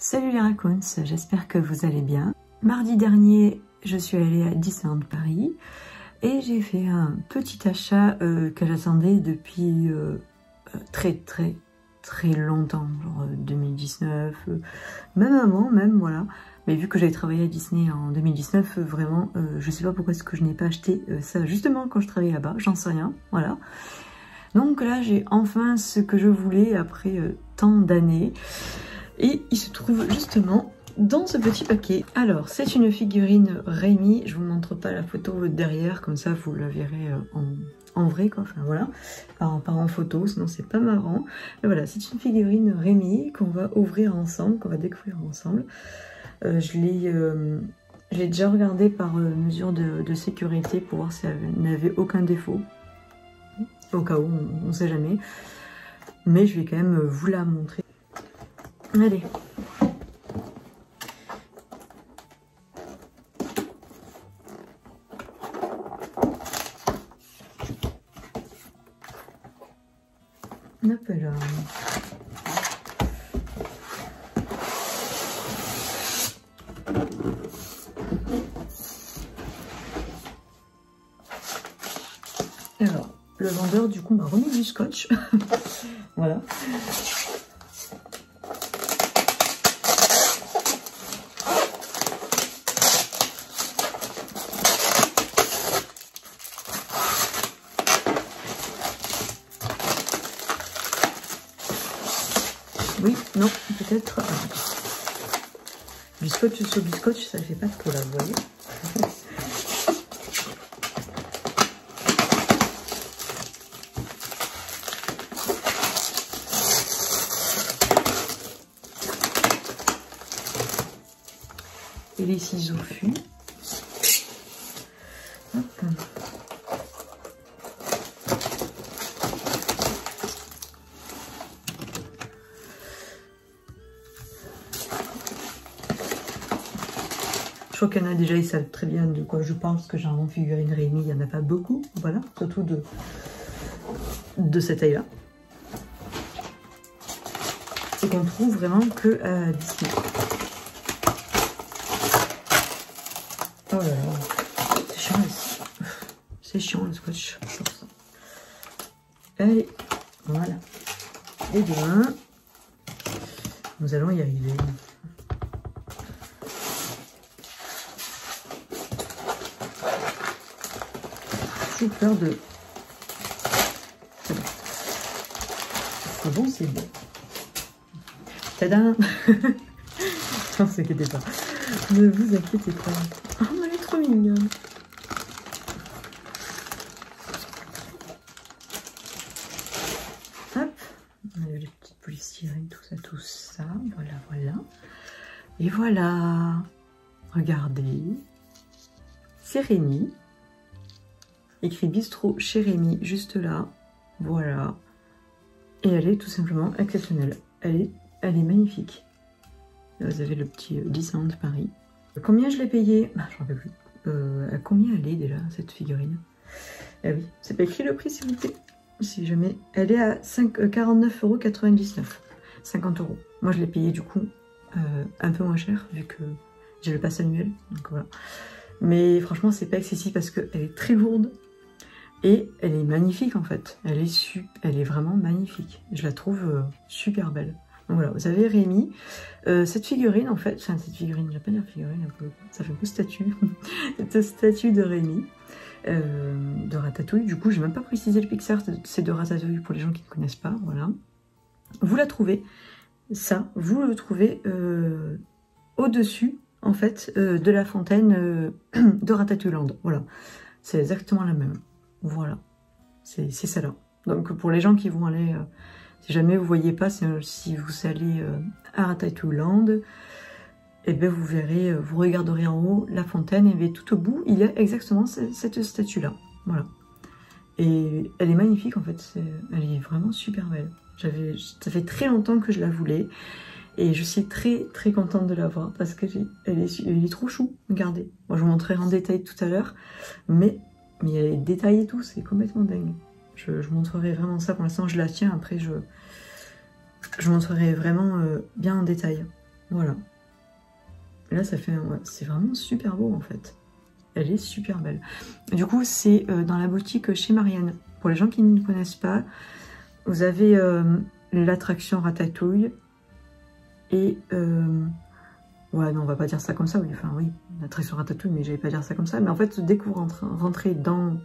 Salut les raccoons, j'espère que vous allez bien. Mardi dernier, je suis allée à Disneyland Paris et j'ai fait un petit achat que j'attendais depuis très longtemps, genre 2019, même avant, voilà. Mais vu que j'avais travaillé à Disney en 2019, vraiment, je sais pas pourquoi est-ce que je n'ai pas acheté ça justement quand je travaillais là-bas, j'en sais rien, voilà. Donc là, j'ai enfin ce que je voulais après tant d'années. Et il se trouve justement dans ce petit paquet. Alors, c'est une figurine Rémi. Je vous montre pas la photo derrière, comme ça vous la verrez en vrai, quoi. Enfin voilà, pas en photo, sinon c'est pas marrant. Mais voilà, c'est une figurine Rémi qu'on va ouvrir ensemble, qu'on va découvrir ensemble. Je l'ai déjà regardé par mesure de sécurité pour voir si elle n'avait aucun défaut. Au cas où, on ne sait jamais. Mais je vais quand même vous la montrer. Allez. Hop là. Alors, le vendeur du coup m'a remis du scotch. Voilà. Oui, non, peut-être. Du scotch sur du scotch, ça fait pas trop là, vous voyez. Et les ciseaux fus. Hop. Je crois qu'il y en a déjà, ils savent très bien de quoi je parle, parce que j'ai en figurine Rémi, il n'y en a pas beaucoup, voilà, surtout de cette taille-là. Et qu'on trouve vraiment que à Disney. Oh là là, c'est chiant, c'est chiant le scotch. Allez, voilà. Et bien, nous allons y arriver. J'ai peur de... C'est bon. C'est bon, c'est bon. Tadam. Ne vous inquiétez pas. Ne vous inquiétez pas. Oh, mais elle est trop mignonne. Hop. On a les petites polystyrènes, tout ça. Voilà. Et voilà. Regardez. C'est Rémi. Écrit bistrot chez Rémi, juste là. Voilà. Et elle est tout simplement exceptionnelle. Elle est magnifique. Là, vous avez le petit Disneyland Paris. Combien je l'ai payé? Je ne me rappelle plus. À combien elle est déjà, cette figurine? Ah oui, c'est pas écrit le prix, s'il vous plaît. Si jamais. Elle est à 49,99 €. 50 €. Moi, je l'ai payé du coup un peu moins cher, vu que j'ai le pass annuel. Donc voilà. Mais franchement, c'est pas excessif parce qu'elle est très lourde. Et elle est magnifique en fait, elle est vraiment magnifique. Je la trouve super belle. Donc voilà, vous avez Rémi. Cette figurine en fait, enfin cette figurine, je vais pas dire figurine, ça fait un peu statue. Cette statue de Rémi, de Ratatouille. Du coup, j'ai même pas précisé le Pixar, c'est de Ratatouille pour les gens qui ne connaissent pas, voilà. Vous la trouvez, ça, vous le trouvez au-dessus en fait de la fontaine de Ratatouille-Land. Voilà, c'est exactement la même. Voilà, c'est celle-là. Donc pour les gens qui vont aller, si jamais vous voyez pas, si vous allez à Ratatouille-Land, et bien vous verrez, vous regarderez en haut la fontaine, et bien tout au bout, il y a exactement cette statue-là. Voilà. Et elle est magnifique en fait, elle est vraiment super belle. Ça fait très longtemps que je la voulais, et je suis très contente de l'avoir, parce qu'elle est trop chou, regardez. Moi je vous montrerai en détail tout à l'heure, mais elle est détaillée et tout, c'est complètement dingue. Je vous montrerai vraiment ça, pour l'instant je la tiens, après je montrerai vraiment bien en détail. Voilà. Et là, ça fait, ouais, c'est vraiment super beau en fait. Elle est super belle. Du coup, c'est dans la boutique chez Marianne. Pour les gens qui ne connaissent pas, vous avez l'attraction Ratatouille. Et ouais, non, on va pas dire ça comme ça. Oui, enfin oui, l'attraction Ratatouille, mais j'allais pas dire ça comme ça. Mais en fait, dès que vous rentrez dans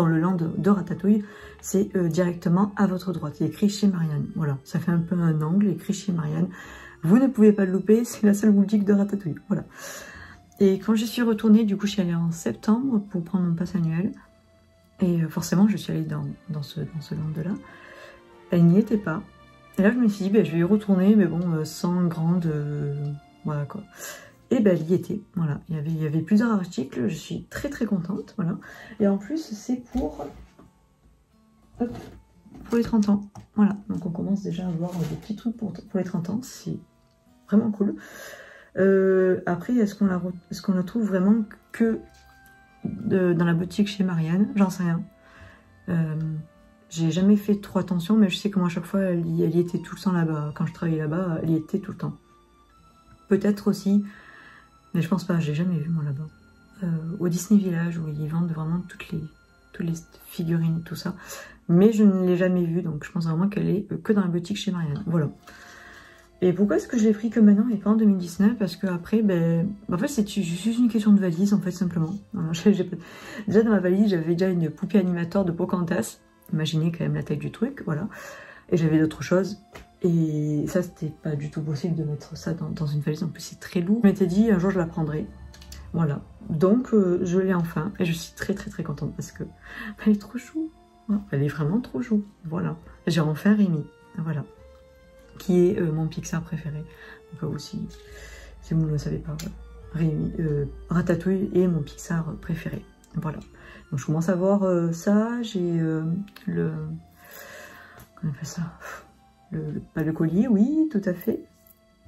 le land de Ratatouille, c'est directement à votre droite. Il est écrit chez Marianne. Voilà, ça fait un peu un angle, écrit chez Marianne. Vous ne pouvez pas le louper, c'est la seule boutique de Ratatouille. Voilà. Et quand j'y suis retournée, du coup, je suis allée en septembre pour prendre mon pass annuel. Et forcément, je suis allée dans ce land-là. Elle n'y était pas. Et là, je me suis dit, ben, je vais y retourner, mais bon, sans grande... voilà, quoi. Et ben, elle y était, voilà. Il y avait plusieurs articles, je suis très très contente, voilà. Et en plus, c'est pour... Hop, pour les 30 ans, voilà. Donc, on commence déjà à avoir des petits trucs pour les 30 ans, c'est vraiment cool. Après, est-ce qu'on la trouve vraiment que dans la boutique chez Marianne? J'en sais rien. J'ai jamais fait trop attention, mais je sais que moi à chaque fois elle y était tout le temps là-bas. Quand je travaillais là-bas, elle y était tout le temps. Peut-être aussi, mais je pense pas, j'ai jamais vu moi là-bas. Au Disney Village où ils vendent vraiment toutes les figurines et tout ça. Mais je ne l'ai jamais vue, donc je pense vraiment qu'elle est que dans la boutique chez Marianne. Voilà. Et pourquoi est-ce que je l'ai pris que maintenant et pas en 2019? Parce que après, ben, en fait, c'est juste une question de valise, en fait, simplement. Alors, déjà, dans ma valise, j'avais déjà une poupée animateur de Pocahontas. Imaginez quand même la taille du truc, voilà. Et j'avais d'autres choses. Et ça, c'était pas du tout possible de mettre ça dans une valise. En plus, c'est très lourd. Je m'étais dit, un jour, je la prendrai. Voilà. Donc, je l'ai enfin. Et je suis très, très, très contente parce que elle est trop chou. Elle est vraiment trop chou. Voilà. J'ai enfin Rémi. Voilà. Qui est mon Pixar préféré. Donc aussi, si vous ne le savez pas, voilà. Rémi, Ratatouille est mon Pixar préféré. Voilà. Donc je commence à voir ça. J'ai le... Comment on appelle ça? Le collier, oui, tout à fait.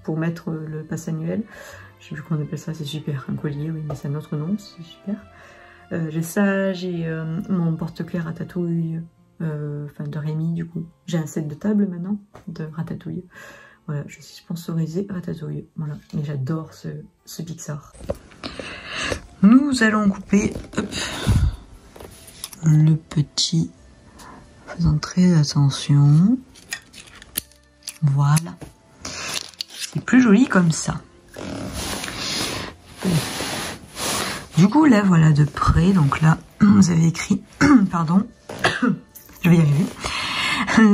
Pour mettre le pass annuel. Je sais plus comment on appelle ça, c'est super. Un collier, oui, mais c'est un autre nom, c'est super. J'ai ça, j'ai mon porte-clés Ratatouille. Enfin de Rémi du coup. J'ai un set de table maintenant de Ratatouille. Voilà, je suis sponsorisée Ratatouille. Voilà, et j'adore ce Pixar. Nous allons couper le petit. Faisons très attention. Voilà. C'est plus joli comme ça. Du coup là voilà de près. Donc là vous avez écrit pardon. Je vais y arriver.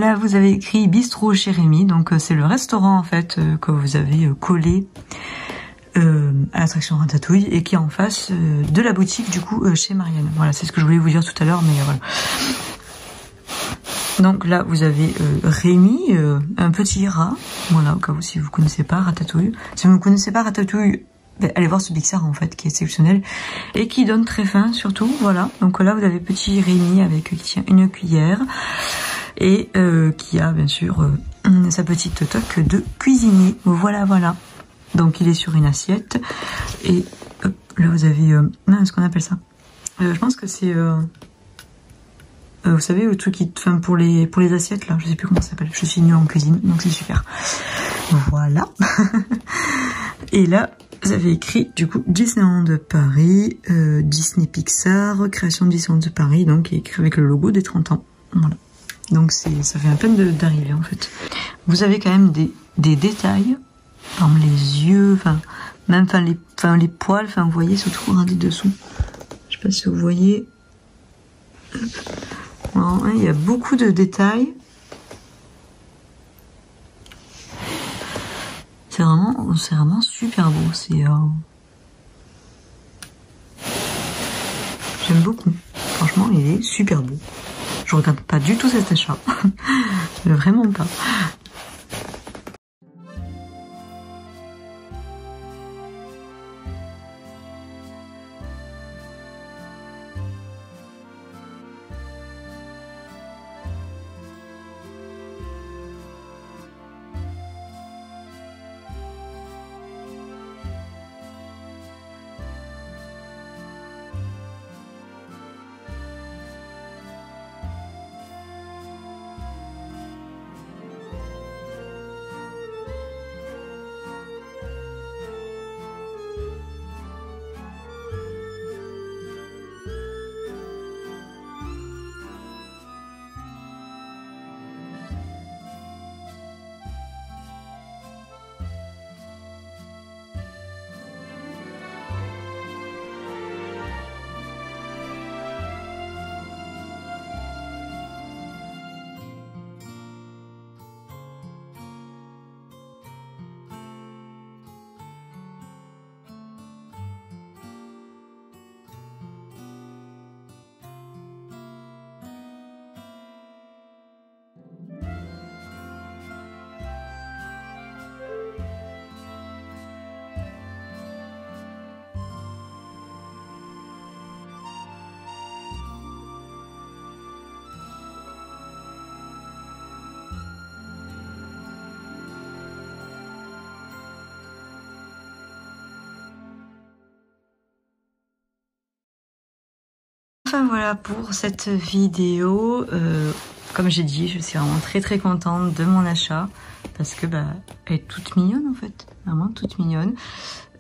Là, vous avez écrit Bistrot chez Rémi. Donc, c'est le restaurant, en fait, que vous avez collé à l'attraction Ratatouille et qui est en face de la boutique, du coup, chez Marianne. Voilà, c'est ce que je voulais vous dire tout à l'heure, mais voilà. Donc là, vous avez Rémi, un petit rat. Voilà, au cas où si vous ne connaissez pas Ratatouille. Si vous ne connaissez pas Ratatouille, ben, allez voir ce Pixar, en fait, qui est exceptionnel et qui donne très faim, surtout. Voilà, donc là, vous avez petit Rémi avec qui tient une cuillère et qui a, bien sûr, sa petite toque de cuisinier. Voilà, voilà. Donc, il est sur une assiette et hop, là, vous avez... ce qu'on appelle ça. Je pense que c'est... vous savez, le truc qui... Enfin, pour les assiettes, là, je sais plus comment ça s'appelle. Je suis nulle en cuisine, donc c'est super. Voilà. Et là... Vous avez écrit, du coup, Disneyland de Paris, Disney Pixar, création de Disneyland de Paris, donc écrit avec le logo des 30 ans. Voilà. Donc ça fait à peine d'arriver, en fait. Vous avez quand même des détails, comme les yeux, même les poils, vous voyez, surtout, regardez dessous. Je sais pas si vous voyez. Alors, il y a beaucoup de détails. C'est vraiment super beau. J'aime beaucoup. Franchement, il est super beau. Je regrette pas du tout cet achat. Vraiment pas. enfin voilà pour cette vidéo. Comme j'ai dit, je suis vraiment très contente de mon achat parce que bah elle est toute mignonne en fait, vraiment toute mignonne.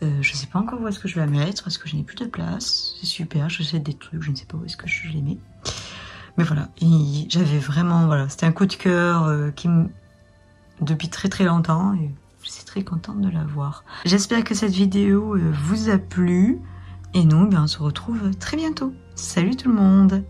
Je sais pas encore où est-ce que je vais la mettre parce que je n'ai plus de place. C'est super, j'achète des trucs, je ne sais pas où est-ce que je les mets. Mais voilà, j'avais vraiment, voilà, c'était un coup de cœur depuis très longtemps et je suis très contente de l'avoir. J'espère que cette vidéo vous a plu et nous, on se retrouve très bientôt. Salut tout le monde!